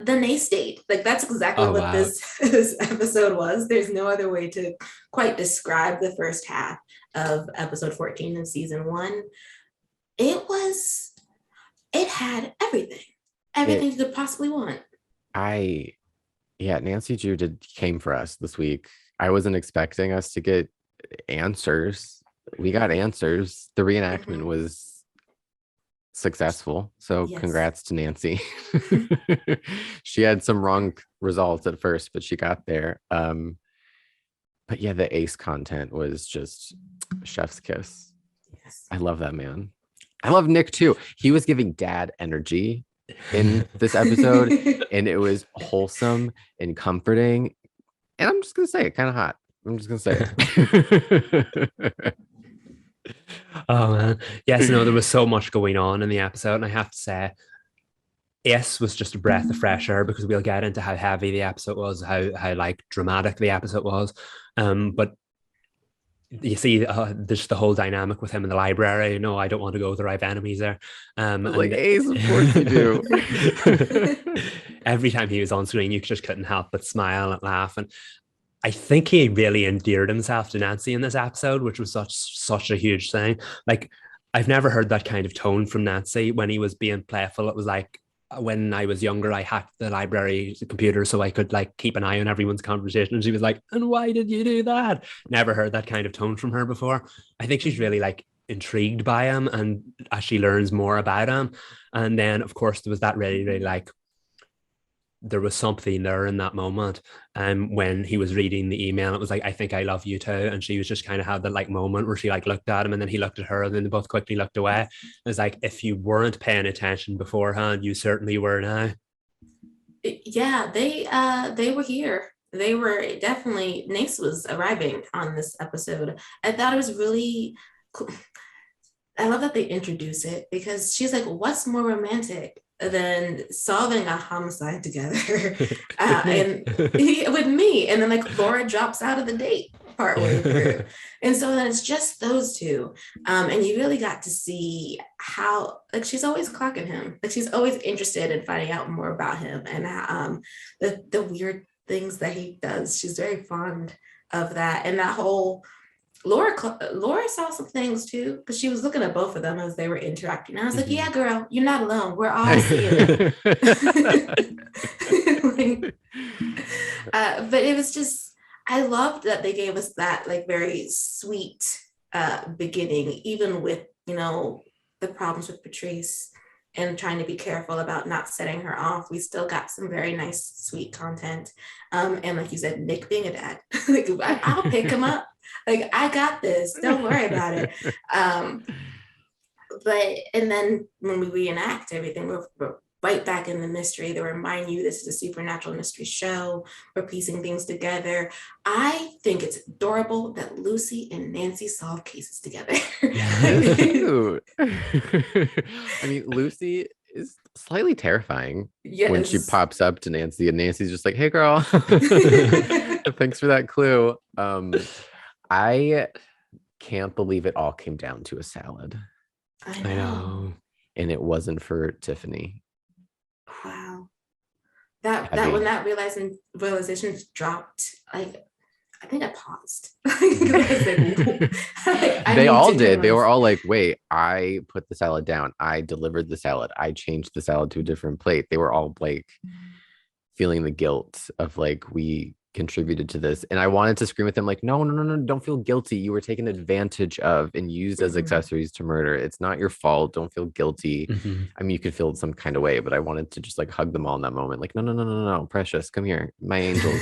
the Nace date. Like that's exactly Oh what wow. this episode was. There's no other way to quite describe the first half of episode 14 of season one. It was, it had everything, everything It you could possibly want. I Yeah, Nancy Drew came for us this week. I wasn't expecting us to get answers. We got answers. The reenactment Mm-hmm. was successful. So Yes. congrats to Nancy. She had some wrong results at first, but she got there. But yeah, the ace content was just chef's kiss. Yes. I love that man. I love Nick too. He was giving dad energy in this episode, and it was wholesome and comforting. And I'm just gonna say it, kind of hot. I'm just gonna say it. Oh man. Yes, no, there was so much going on in the episode, and I have to say, S was just a breath of fresh air because we'll get into how heavy the episode was, how like dramatic the episode was. But you see, there's the whole dynamic with him in the library. No, I don't want to go. There, I have enemies there. Like And Ace, of course you do. every time he was on screen, you just couldn't help but smile and laugh. And I think he really endeared himself to Nancy in this episode, which was such a huge thing. Like I've never heard that kind of tone from Nancy when he was being playful. It was like when I was younger, I hacked the library computer so I could like keep an eye on everyone's conversation. And she was like, "And why did you do that?" Never heard that kind of tone from her before. I think she's really like intrigued by him, and as she learns more about him, and then of course there was that really like there was something there in that moment. And when he was reading the email, it was like, "I think I love you too." And she was just kind of had that like moment where she like looked at him, and then he looked at her, and then they both quickly looked away. It's like, if you weren't paying attention beforehand, you certainly were now. Yeah, they were here. They were definitely, Nace was arriving on this episode. I thought it was really cool. I love that they introduce it because she's like, what's more romantic than solving a homicide together? With me. And with me. And then like Laura drops out of the date partway through. And so then it's just those two. And you really got to see how, like, she's always clocking him. Like, she's always interested in finding out more about him and the weird things that he does. She's very fond of that. And that whole, Laura saw some things too because she was looking at both of them as they were interacting. And I was like, "Yeah, girl, you're not alone. We're all seeing it." Like, but it was just, I loved that they gave us that like very sweet beginning, even with the problems with Patrice and trying to be careful about not setting her off. We still got some very nice, sweet content. And like you said, Nick being a dad, like I'll pick him up. Like I got this. Don't worry about it. But and then when we reenact everything, we're right back in the mystery. They remind you this is a supernatural mystery show. We're piecing things together. I think it's adorable that Lucy and Nancy solve cases together. It's cute. I mean, Lucy is slightly terrifying when she Yes. pops up to Nancy, and Nancy's just like, "Hey, girl, thanks for that clue." I can't believe it all came down to a salad, I I know. know. and it wasn't for Tiffany. Wow. That when Heavy. that realization dropped, like I think I paused. I They need all to do did. They were this. all like, "Wait, I put the salad down. I delivered the salad. I changed the salad to a different plate." They were all like feeling the guilt of like, we contributed to this. And I wanted to scream at them like, "No, no, no, no, don't feel guilty. You were taken advantage of and used as Mhm. accessories to murder. It's not your fault. Don't feel guilty." Mhm. I mean, you could feel some kind of way, but I wanted to just like hug them all in that moment. Like, "No, no, no, no, no, Precious, come here, my angels."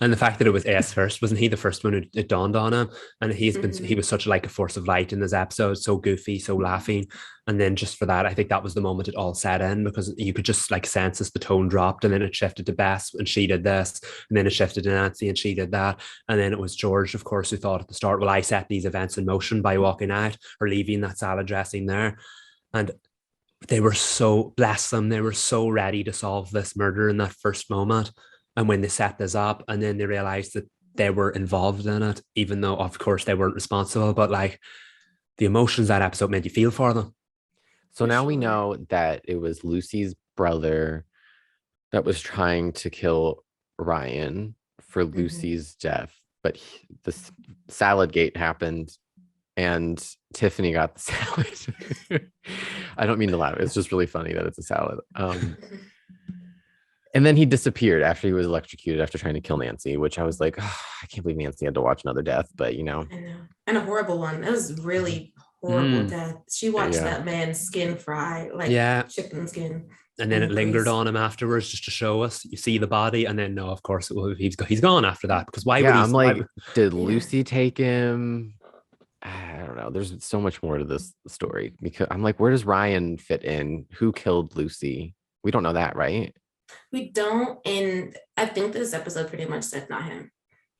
And the fact that it was S first, wasn't he the first one who it dawned on him? And he Mhm. was such like a force of light in this episode, so goofy, so laughing. And then just for that, I think that was the moment it all set in because you could just like sense as the tone dropped, and then it shifted to Bess and she did this, and then it shifted to Nancy and she did that. And then it was George, of course, who thought at the start, "Well, I set these events in motion by walking out or leaving that salad dressing there." And they were so, bless them, they were so ready to solve this murder in that first moment. And when they set this up and then they realized that they were involved in it, even though of course they weren't responsible, but like the emotions that episode made you feel for them. So For now we sure. know that it was Lucy's brother that was trying to kill Ryan for Lucy's death, but the salad gate happened and Tiffany got the salad. I don't mean to laugh. It's just really funny that it's a salad. And then he disappeared after he was electrocuted after trying to kill Nancy, which I was like, oh, I can't believe Nancy had to watch another death, but I know. And a horrible one. That was really horrible death. She watched that man's skin fry like chicken skin. And then it lingered on him afterwards just to show us. You see the body, and then no, of course, he's gone after that. Because why would he? I'm like, did Lucy take him? I don't know. There's so much more to this story because I'm like, where does Ryan fit in? Who killed Lucy? We don't know that, right? We don't, and I think this episode pretty much said not him,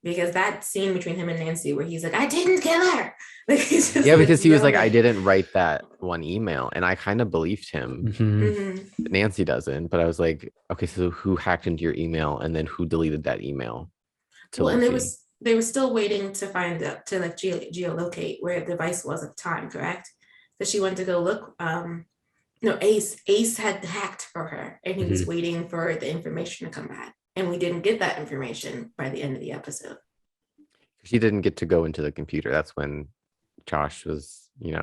because that scene between him and Nancy where he's like, I didn't kill her. Like, because he was like, I didn't write that one email, and I kind of believed him. Nancy doesn't, but I was like, okay, so who hacked into your email, and then who deleted that email? And they were still waiting to find out, to like geolocate where the device was at the time, correct? So she went to go look. No, Ace had hacked for her, and he was waiting for the information to come back, and we didn't get that information by the end of the episode. She didn't get to go into the computer. That's when Josh was, did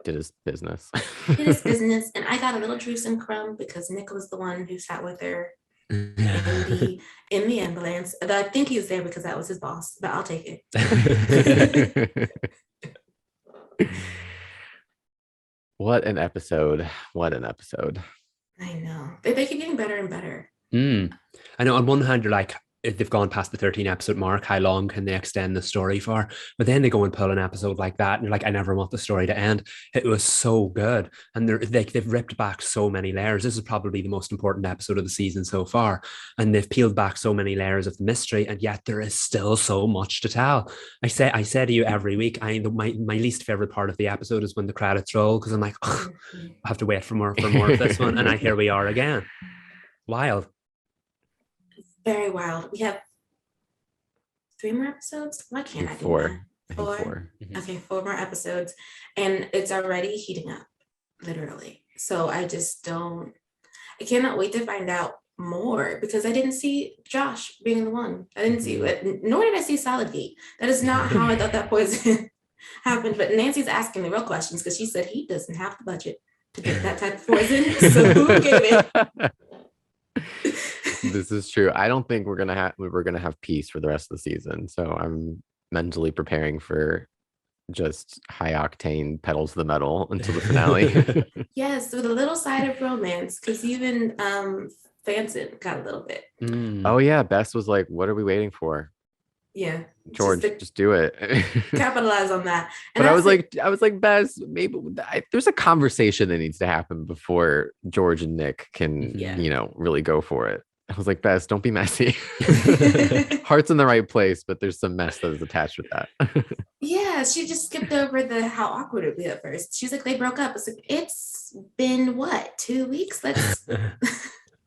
his business. And I got a little juice and crumb because Nick was the one who sat with her in the ambulance. I think he was there because that was his boss, but I'll take it. What an episode. I know. They keep getting better and better. I know on one hand, you're like, if they've gone past the 13 episode mark, how long can they extend the story for? But then they go and pull an episode like that, and you're like, I never want the story to end. It was so good. And they've ripped back so many layers. This is probably the most important episode of the season so far. And they've peeled back so many layers of the mystery, and yet there is still so much to tell. I say to you every week, my least favorite part of the episode is when the credits roll, because I'm like, I have to wait for more of this one. And here we are again. Wild. Very wild. We have 3 more episodes. Why can't I do 4? that? 4? Okay, 4 more episodes. And it's already heating up, literally. So I cannot wait to find out more, because I didn't see Josh being the one. I didn't see it, nor did I see Salad-gate. That is not how I thought that poison happened. But Nancy's asking the real questions because she said he doesn't have the budget to get that type of poison. So who gave it? This is true. I don't think we're gonna have peace for the rest of the season. So I'm mentally preparing for just high octane pedal to the metal until the finale. Yes, with a little side of romance, because even Fanson got a little bit. Oh yeah, Bess was like, "What are we waiting for?" Yeah, George, just do it. Capitalize on that. And but I was like, Bess, maybe there's a conversation that needs to happen before George and Nick can, really go for it. I was like, Bess, don't be messy. Heart's in the right place, but there's some mess that is attached with that. Yeah, she just skipped over how awkward it would be at first. She's like, they broke up. It's like, it's been what, 2 weeks?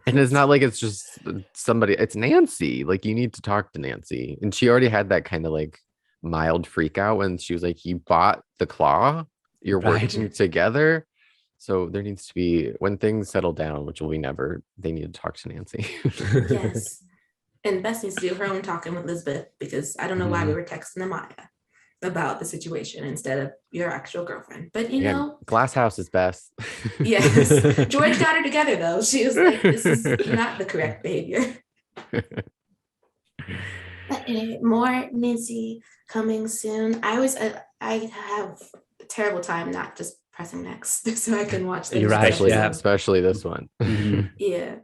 And it's not like it's just somebody, it's Nancy. Like, you need to talk to Nancy. And she already had that kind of like mild freak out when she was like, you bought the claw, you're working together. So there needs to be, when things settle down, which will be never, they need to talk to Nancy. Yes. And Bess needs to do her own talking with Elizabeth, because I don't know why we were texting Amaya about the situation instead of your actual girlfriend. But you know, Glass House is best. Yes. George got her together though. She was like, this is not the correct behavior. But anyway, more Nancy coming soon. I have a terrible time not just pressing next so I can watch this. You're right. Especially this one. Yeah.